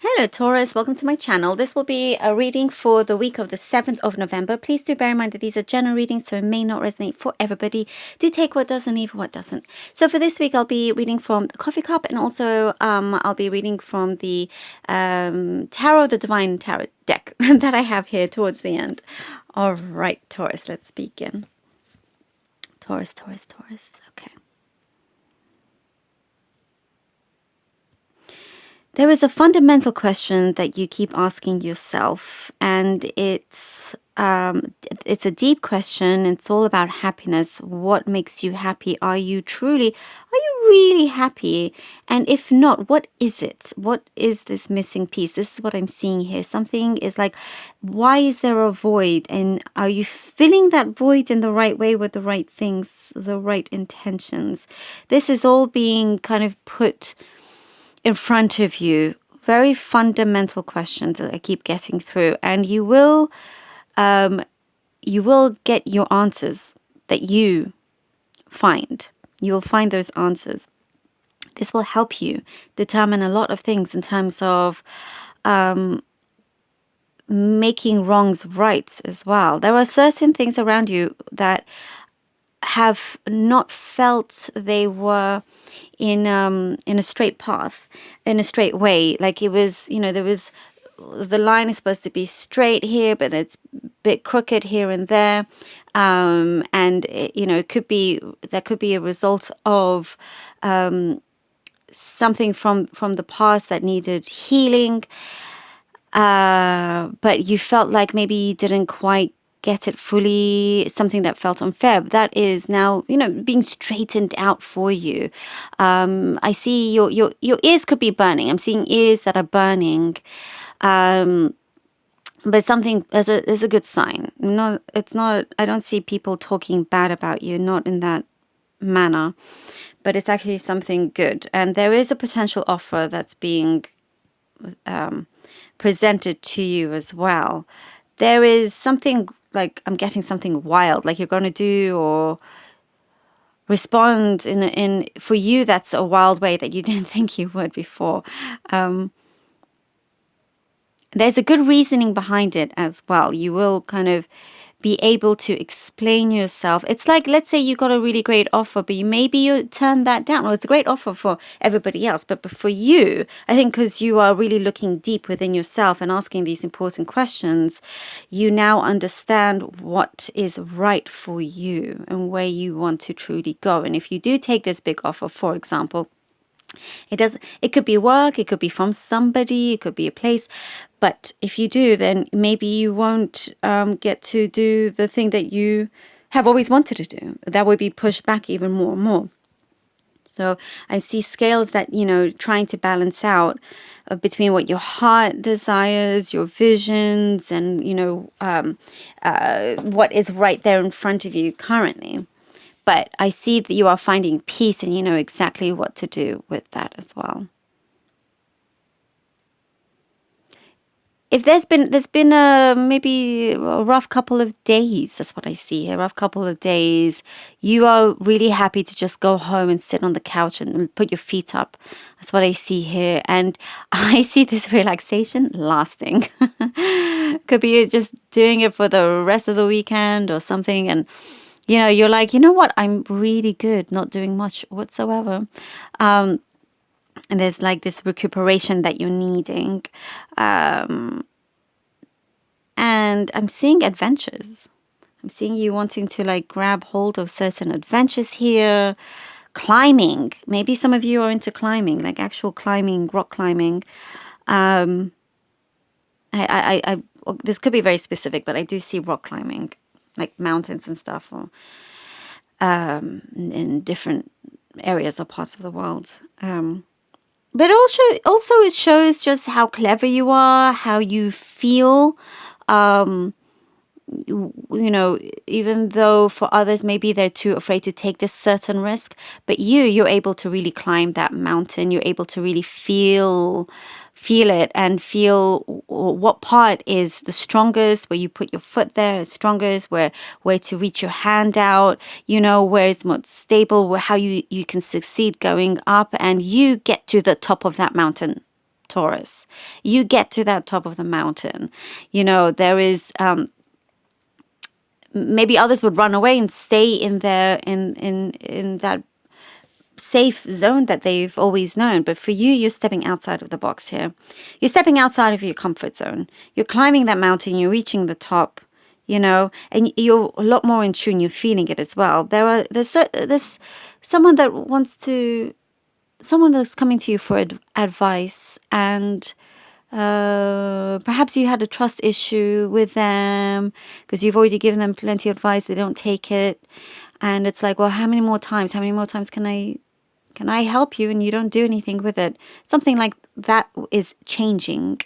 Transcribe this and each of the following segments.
Hello Taurus, welcome to my channel. This will be a reading for the week of the 7th of November. Please do bear in mind that these are general readings, so it may not resonate for everybody. Do take what does and leave what doesn't. So for this week, I'll be reading from the Coffee Cup, and also I'll be reading from the Tarot, the Divine Tarot deck that I have here towards the end. All right, Taurus, let's begin. Taurus. Okay. There is a fundamental question that you keep asking yourself, and it's a deep question. It's all about happiness. What makes you happy? Are you really happy? And if not, what is it? What is this missing piece? This is what I'm seeing here. Something is like, why is there a void? And are you filling that void in the right way with the right things, the right intentions? This is all being kind of put in front of you. Very fundamental questions that I keep getting through, and you will get your answers that you find. You will find those answers. This will help you determine a lot of things in terms of making wrongs right as well. There are certain things around you that have not felt they were in a straight path, in a straight way. Like it was, there was, the line is supposed to be straight here, but it's a bit crooked here and there. And it could be, that could be a result of something from the past that needed healing. But you felt like maybe you didn't quite get it fully, something that felt unfair. But that is now, being straightened out for you. I see your ears could be burning. I'm seeing ears that are burning. But something is a good sign. I don't see people talking bad about you, not in that manner, but it's actually something good. And there is a potential offer that's being presented to you as well. There is something, like I'm getting something wild, like you're going to do or respond in for you, that's a wild way that you didn't think you would before. There's a good reasoning behind it as well. You will kind of be able to explain yourself. It's like, let's say you got a really great offer, but maybe you turn that down. Well, it's a great offer for everybody else, but for you, I think because you are really looking deep within yourself and asking these important questions, you now understand what is right for you and where you want to truly go. And if you do take this big offer, for example, it could be work, it could be from somebody, it could be a place. But if you do, then maybe you won't get to do the thing that you have always wanted to do. That would be pushed back even more and more. So I see scales that, trying to balance out between what your heart desires, your visions, and, what is right there in front of you currently. But I see that you are finding peace and you know exactly what to do with that as well. If there's been maybe a rough couple of days, that's what I see here, a rough couple of days, you are really happy to just go home and sit on the couch and put your feet up. That's what I see here. And I see this relaxation lasting. Could be just doing it for the rest of the weekend or something. And you're like, you know what? I'm really good, not doing much whatsoever. And there's like this recuperation that you're needing. And I'm seeing adventures. I'm seeing you wanting to like grab hold of certain adventures here. Climbing. Maybe some of you are into climbing, like actual climbing, rock climbing. This could be very specific, but I do see rock climbing, like mountains and stuff, or in different areas or parts of the world. But also it shows just how clever you are, how you feel. Even though for others maybe they're too afraid to take this certain risk, but you're able to really climb that mountain. You're able to really feel it and feel what part is the strongest, where you put your foot there, it's strongest, where to reach your hand out, where is most stable, how you can succeed going up, and you get to the top of that mountain Taurus. You get to that top of the mountain. You know, there is maybe others would run away and stay in their in that safe zone that they've always known. But for you, you're stepping outside of the box here. You're stepping outside of your comfort zone. You're climbing that mountain, you're reaching the top, you know, and you're a lot more in tune. You're feeling it as well. There's someone that wants to, someone that's coming to you for advice, and perhaps you had a trust issue with them because you've already given them plenty of advice. They don't take it, and it's like, well, how many more times can I help you, and you don't do anything with it? Something like that is changing.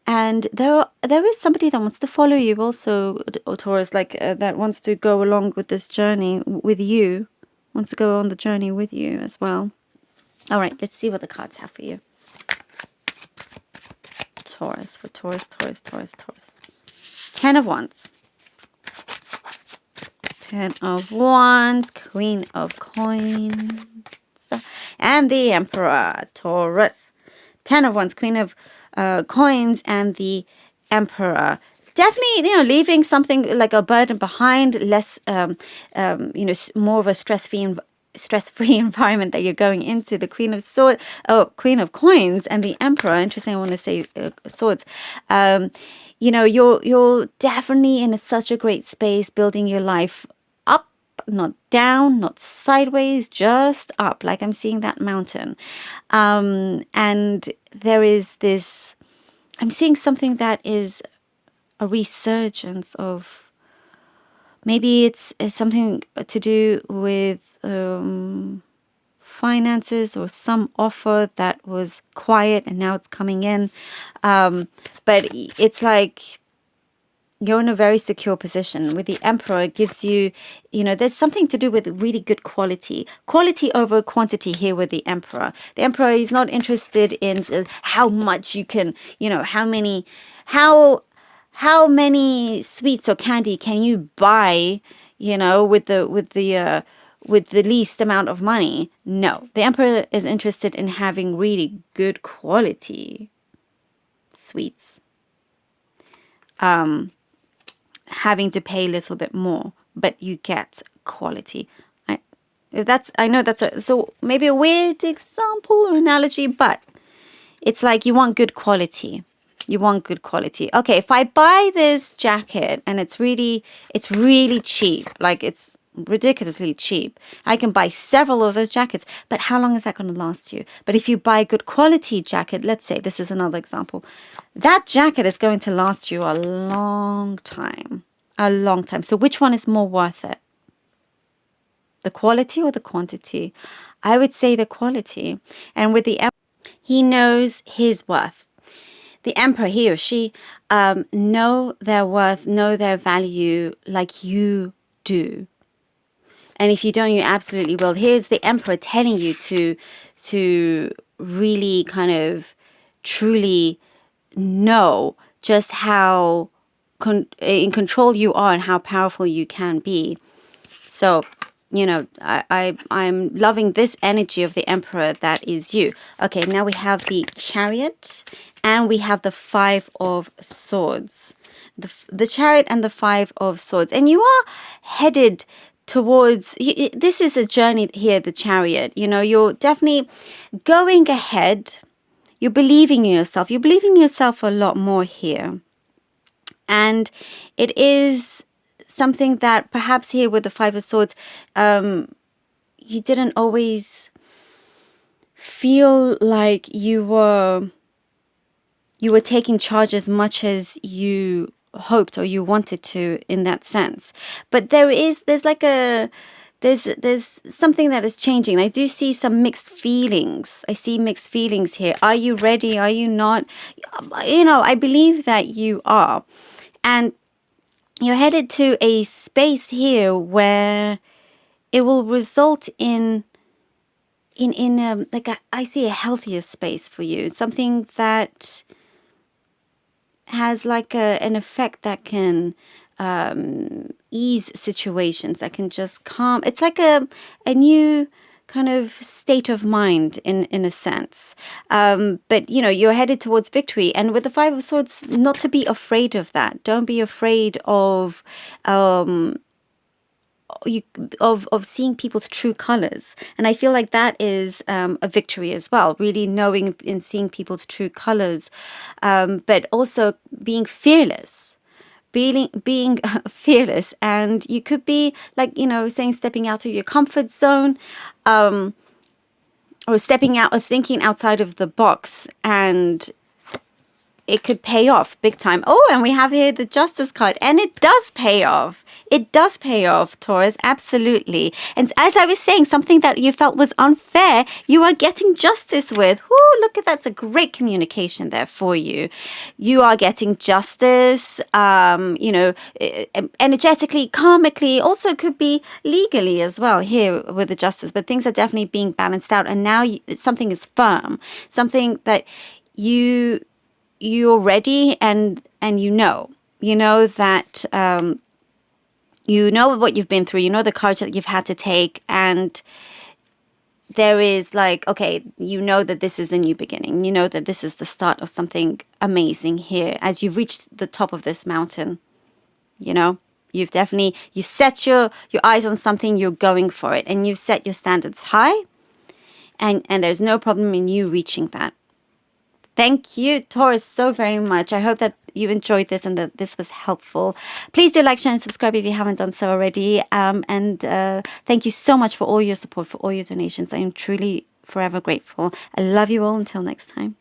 And there is somebody that wants to follow you also, or Taurus, like that wants to go along with this journey with you, wants to go on the journey with you as well. All right, let's see what the cards have for you. Taurus, for Taurus. 10 of Wands. 10 of Wands, Queen of Coins, and the Emperor, Taurus. 10 of Wands, Queen of Coins, and the Emperor. Definitely, you know, leaving something like a burden behind, less, you know, more of a stress-free environment that you're going into. The Queen of Coins, and the Emperor. Interesting. I want to say Swords. You know, you're definitely in such a great space, building your life up, not down, not sideways, just up. Like I'm seeing that mountain, and there is this. I'm seeing something that is a resurgence of, maybe it's something to do with finances, or some offer that was quiet and now it's coming in. But it's like you're in a very secure position. With the Emperor, it gives you, you know, there's something to do with really good quality over quantity here with the Emperor. The Emperor is not interested in just how much you can, you know, how many sweets or candy can you buy, you know, with the least amount of money. No, the Emperor is interested in having really good quality sweets. Having to pay a little bit more, but you get quality. I know that's so maybe a weird example or analogy, but it's like you want good quality. You want good quality. Okay, if I buy this jacket and it's really cheap, like it's ridiculously cheap, I can buy several of those jackets, but how long is that going to last you? But if you buy a good quality jacket, let's say this is another example, that jacket is going to last you a long time. So which one is more worth it? The quality or the quantity? I would say the quality. And with the Emperor, he knows his worth. The Emperor, he or she, know their worth, know their value like you do. And if you don't, you absolutely will. Here's the Emperor telling you to really kind of truly know just how in control you are and how powerful you can be. So, you know, I'm loving this energy of the Emperor that is you. Okay, now we have the Chariot and we have the 5 of Swords. The Chariot and the 5 of Swords. And you are headed towards, this is a journey here, the Chariot. You know, you're definitely going ahead. You're believing in yourself. You're believing in yourself a lot more here. And it is something that perhaps here with the 5 of Swords, you didn't always feel like you were taking charge as much as you hoped or you wanted to in that sense. But there's something that is changing. I do see some mixed feelings. I see mixed feelings here. Are you ready? Are you not? You know, I believe that you are. And you're headed to a space here where it will result in I see a healthier space for you. Something that has like an effect that can ease situations, that can just calm. It's like a new kind of state of mind in a sense. But, you're headed towards victory. And with the Five of Swords, not to be afraid of that. Don't be afraid of seeing people's true colors. And I feel like that is a victory as well, really knowing and seeing people's true colors, but also being fearless. Being fearless, and you could be like, saying stepping out of your comfort zone, or stepping out or thinking outside of the box, and it could pay off big time. Oh, and we have here the Justice card, and it does pay off. It does pay off, Taurus, absolutely. And as I was saying, something that you felt was unfair, you are getting justice with. Ooh, look at that's a great communication there for you. You are getting justice, energetically, karmically, also could be legally as well here with the Justice. But things are definitely being balanced out, and now something is firm, something that you're ready, and you know that you know what you've been through, you know the courage that you've had to take, and there is like, okay, you know that this is a new beginning, you know that this is the start of something amazing here as you've reached the top of this mountain. You've set your eyes on something, you're going for it, and you've set your standards high, and there's no problem in you reaching that. Thank you, Taurus, so very much. I hope that you enjoyed this and that this was helpful. Please do like, share, and subscribe if you haven't done so already. And thank you so much for all your support, for all your donations. I am truly forever grateful. I love you all. Until next time.